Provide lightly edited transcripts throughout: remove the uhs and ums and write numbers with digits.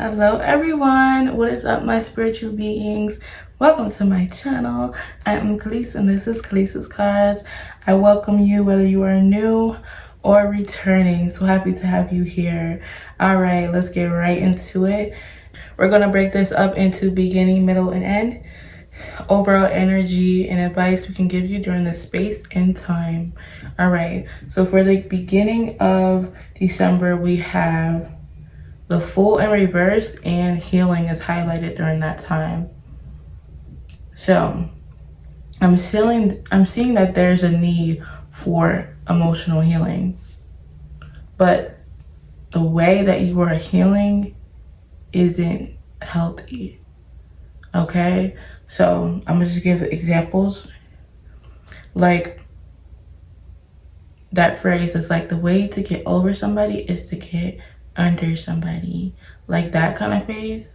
Hello everyone, what is up my spiritual beings? Welcome to my channel. I am Khalees and this is Khalees's Cards. I welcome you whether you are new or returning. So happy to have you here. All right, let's get right into it. We're going to break this up into beginning, middle, and end. Overall energy and advice we can give you during this space and time. All right, so for the beginning of December, we have the Fool in reverse and healing is highlighted during that time. So I'm seeing that there's a need for emotional healing, but the way that you are healing isn't healthy. Okay, so I'm gonna just give examples. Like that phrase is like, the way to get over somebody is to get under somebody. Like that kind of phase.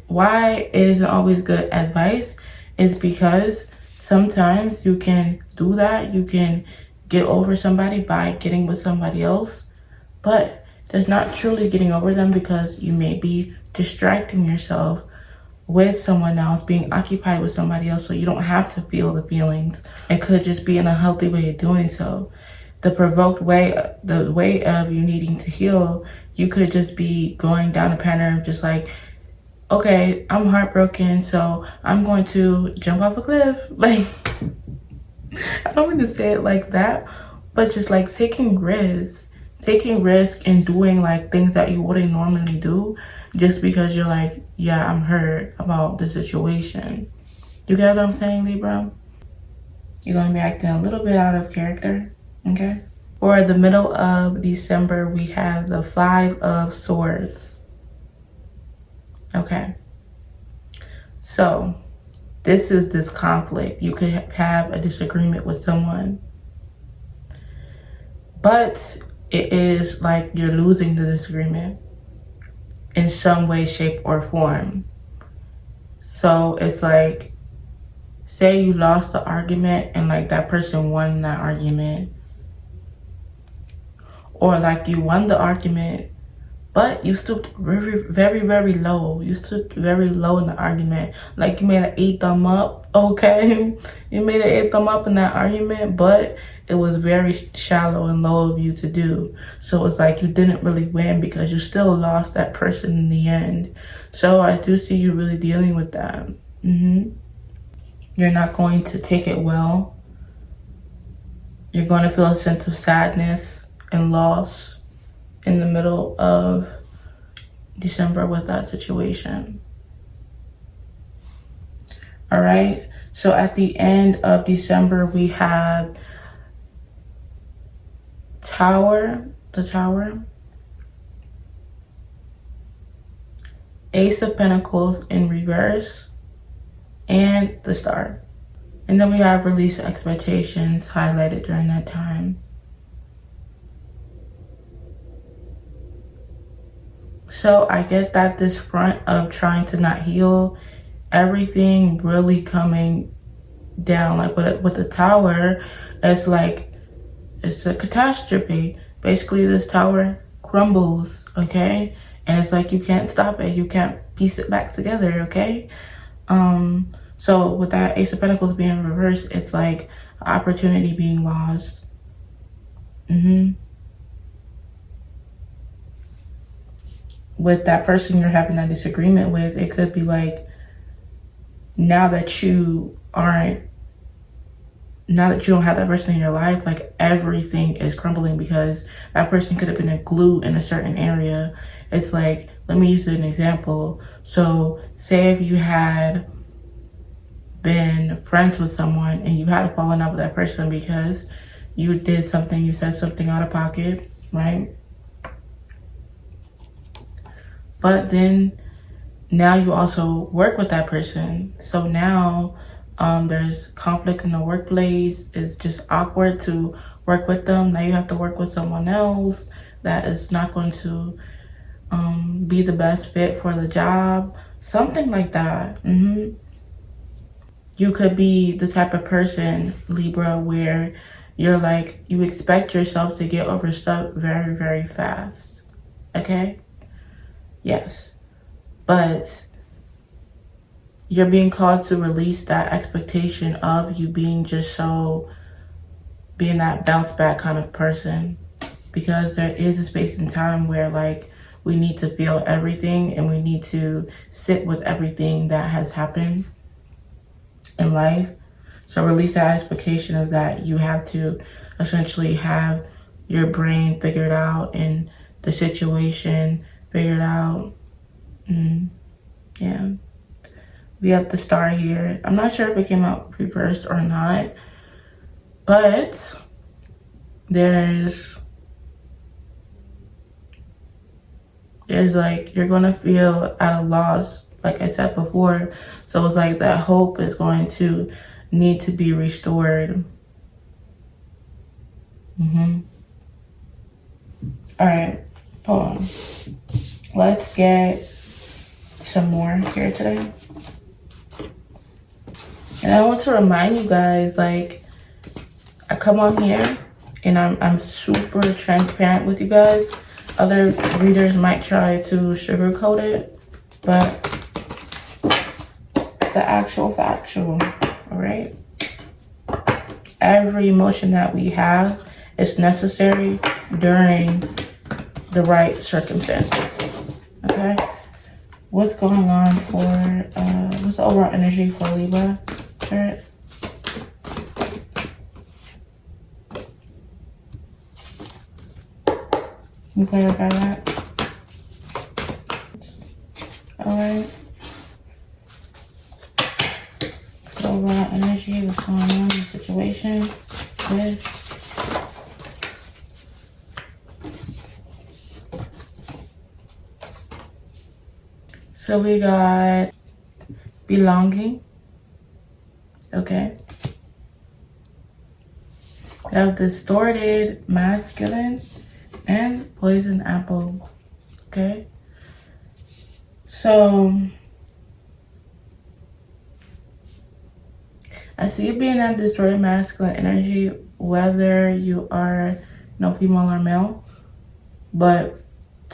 Why it isn't always good advice is because sometimes you can do that. You can get over somebody by getting with somebody else, but that's not truly getting over them because you may be distracting yourself with someone else, being occupied with somebody else, so you don't have to feel the feelings. It could just be in a healthy way of doing so. The provoked way, the way of you needing to heal, you could just be going down a pattern of just like, okay, I'm heartbroken, so I'm going to jump off a cliff. Like, I don't mean to say it like that, but just like taking risks and doing like things that you wouldn't normally do just because you're like, yeah, I'm hurt about the situation. You get what I'm saying, Libra? You're going to be acting a little bit out of character, okay? For the middle of December, we have the Five of Swords. Okay. So this is this conflict. You could have a disagreement with someone, but it is like you're losing the disagreement in some way, shape, or form. So it's like, say you lost the argument and like that person won that argument. Or like you won the argument, but you stood very, very, very low. You stood very low in the argument. Like you made an 8 thumb up, okay? You made an 8 thumb up in that argument, but it was very shallow and low of you to do. So it's like you didn't really win because you still lost that person in the end. So I do see you really dealing with that. You're not going to take it well. You're going to feel a sense of sadness and loss in the middle of December with that situation. All right, so at the end of December, we have the Tower, Ace of Pentacles in reverse, and the Star. And then we have release expectations highlighted during that time. So I get that this front of trying to not heal, everything really coming down. Like with the Tower, it's like, it's a catastrophe. Basically, this Tower crumbles, okay? And it's like you can't stop it. You can't piece it back together, okay? So with that Ace of Pentacles being reversed, it's like opportunity being lost. With that person you're having that disagreement with, it could be like, now that you don't have that person in your life, like everything is crumbling because that person could have been a glue in a certain area. It's like, let me use an example. So say if you had been friends with someone and you had fallen out with that person because you did something, you said something out of pocket, right? But then now you also work with that person. So now there's conflict in the workplace. It's just awkward to work with them. Now you have to work with someone else that is not going to be the best fit for the job. Something like that. You could be the type of person, Libra, where you're like, you expect yourself to get over stuff very, very fast. Okay? Yes. but you're being called to release that expectation of you being just so, being that bounce back kind of person, because there is a space and time where like we need to feel everything and we need to sit with everything that has happened in life. So release that expectation of that. You have to essentially have your brain figured out and the situation figured out. Yeah. We have the star here. I'm not sure if it came out reversed or not, but there's like, you're gonna feel at a loss, like I said before. So it's like that hope is going to need to be restored. All right, hold on. Let's get some more here today. And I want to remind you guys, like, I come on here and I'm super transparent with you guys. Other readers might try to sugarcoat it, but the actual factual, all right? Every emotion that we have is necessary during the right circumstances, okay? What's going on for, what's the overall energy for Libra, Spirit? Can you clarify that? All right. So overall energy, what's going on in the situation with so we got belonging. Okay. We have distorted masculine and poison apple. Okay. So I see you being that distorted masculine energy, whether you are female or male. But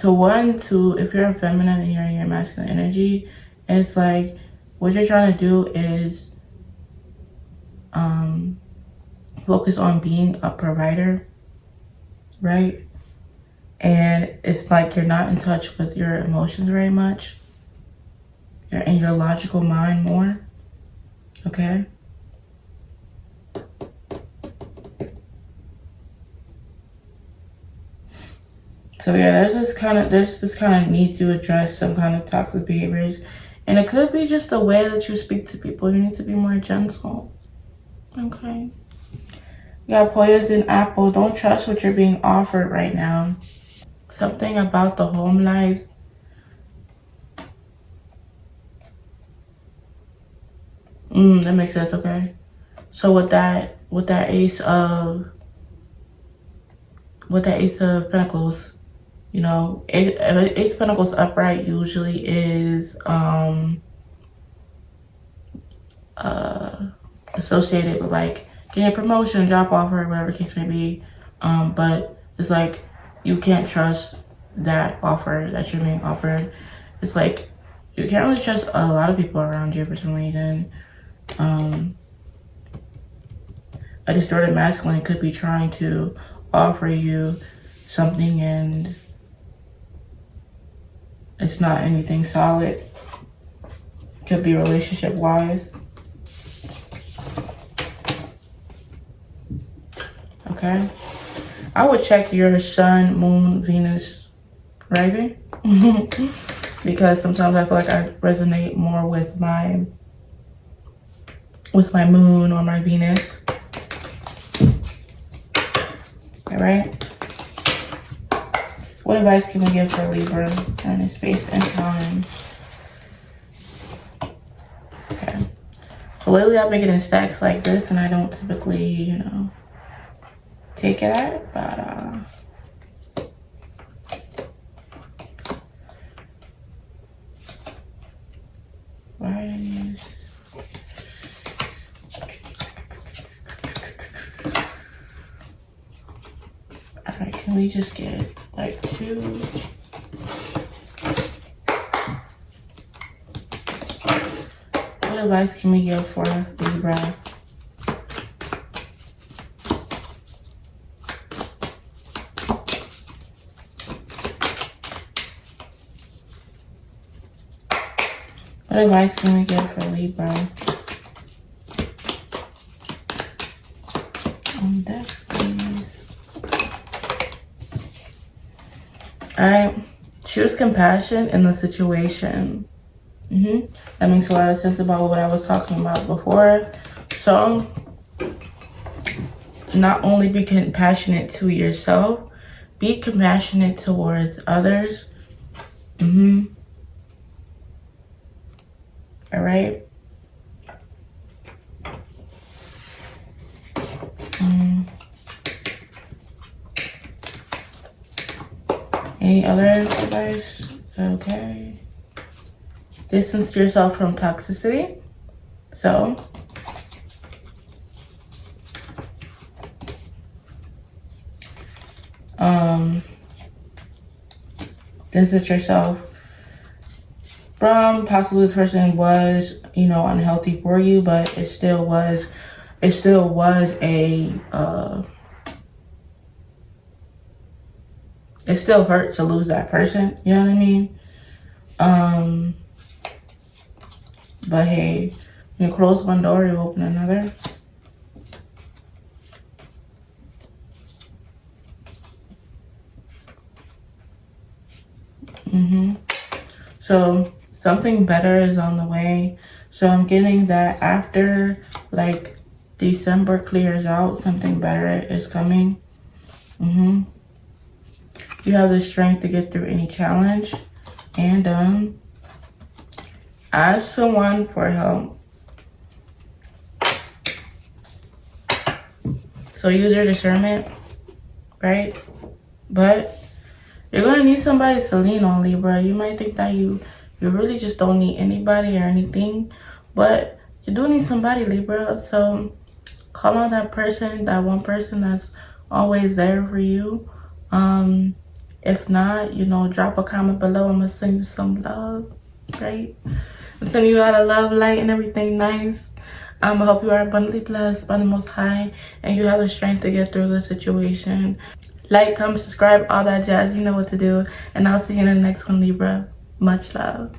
if you're a feminine and you're in your masculine energy, it's like what you're trying to do is focus on being a provider, right? And it's like you're not in touch with your emotions very much. You're in your logical mind more, okay? So yeah, there's this kind of need to address some kind of toxic behaviors. And it could be just the way that you speak to people. You need to be more gentle, okay? You got poison apple. Don't trust what you're being offered right now. Something about the home life. That makes sense, okay? So with that ace of Pentacles, Ace of Pentacles upright usually is associated with like getting a promotion, job offer, whatever the case may be. But it's like you can't trust that offer that you're being offered. It's like you can't really trust a lot of people around you for some reason. A distorted masculine could be trying to offer you something and it's not anything solid. Could be relationship wise. Okay. I would check your sun, moon, Venus rising because sometimes I feel like I resonate more with my moon or my Venus. All right. What advice can we give for Libra in space and time? Okay. So lately I've been getting stacks like this and I don't typically, take it at, but right. Alright, can we just get like two? What advice can we give for Libra? What advice can we give for Libra? Death, please. Alright. Choose compassion in the situation. That makes a lot of sense about what I was talking about before. So, not only be compassionate to yourself, be compassionate towards others. All right. Any other advice? Okay. Distance yourself from toxicity. So, distance yourself from possibly this person was, unhealthy for you, but it still was a it still hurt to lose that person, you know what I mean? But hey, you close one door, you open another. So something better is on the way. So I'm getting that after like December clears out, something better is coming. You have the strength to get through any challenge, and ask someone for help. So use your discernment, right? But you're gonna need somebody to lean on, Libra. You might think that you really just don't need anybody or anything, but you do need somebody, Libra. So call on that person, that one person that's always there for you. If not, drop a comment below. I'm gonna send you some love, right? I'm sending you a lot of love, light, and everything nice. I hope you are abundantly blessed by the Most High, and you have the strength to get through the situation. Like, comment, subscribe, all that jazz. You know what to do. And I'll see you in the next one, Libra. Much love.